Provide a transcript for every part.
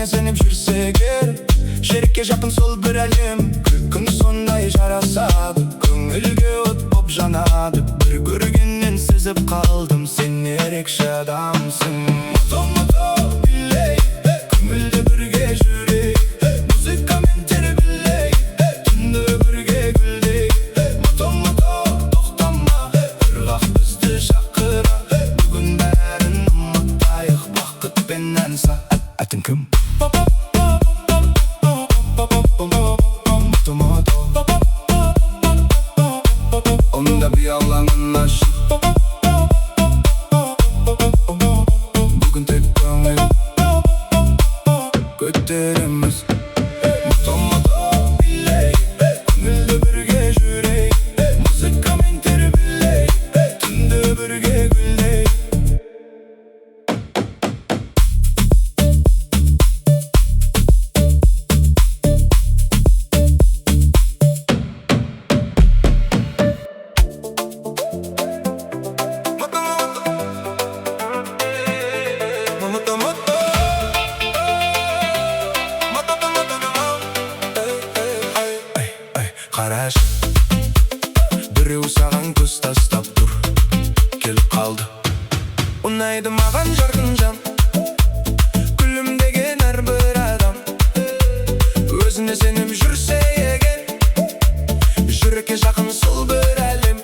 сеніп жүрсе егер, жерекке жақын сол бір әлем. Күн сондай жарасады, көңілге от боп жанады. Бір көргеннен сезіп қалдым, сен ерекше адамсың. Мото-мото билей, көңілді бірге жүрейік, музыкамен тербелейік, түнді бірге гүлдейік. Мото-мото тоқтама, ырғақ бізді шақыра, бүгін бәрін ұмытайық, бақытпен ән са. Атың кім? Онда би алаңын ашып, бүгін тек көңіл көтереміз. Мото-мото билей, көңілді бірге жүрейік, музыкамен тербелейік, түнді бірге гүлдейік. Қараш, біреу саған көз тастап тұр, келіп қалды. Ұнайды маған жарқын жан, күлімдеген әрбір адам. Өзіне сеніп жүрсе егер, жүрекке жақын сол бір әлем.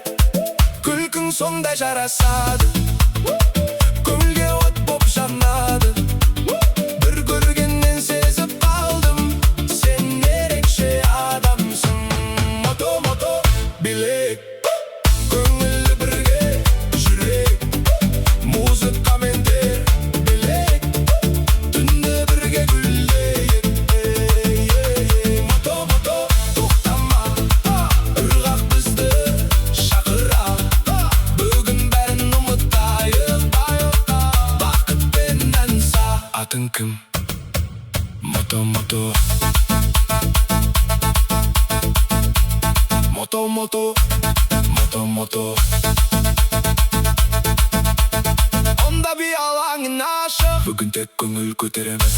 Күлкің сондай жарасады, көңілге от боп жанады. Бір көргеннен сезіп қалдым, сен ерекше адамсың. Мото-мото билейік, көңілді бірге жүрейік, музыкамен тербелейік, түнді бірге гүлдейік. Мото-мото тоқтама, ырғақ бізді шақыра, бүгін бәрін ұмытайық, бақытпен ән са. Атың кім? Мото-мото. Мото-мото, мото-мото. Онда би алаңын ашып, бүгін тек көңіл көтереміз.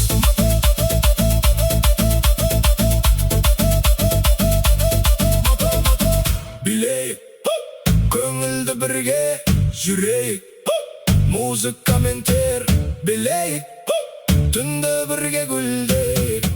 Мото-мото билейік, көңілді бірге жүрейік, музыкамен тербелейік, түнді бірге гүлдейік.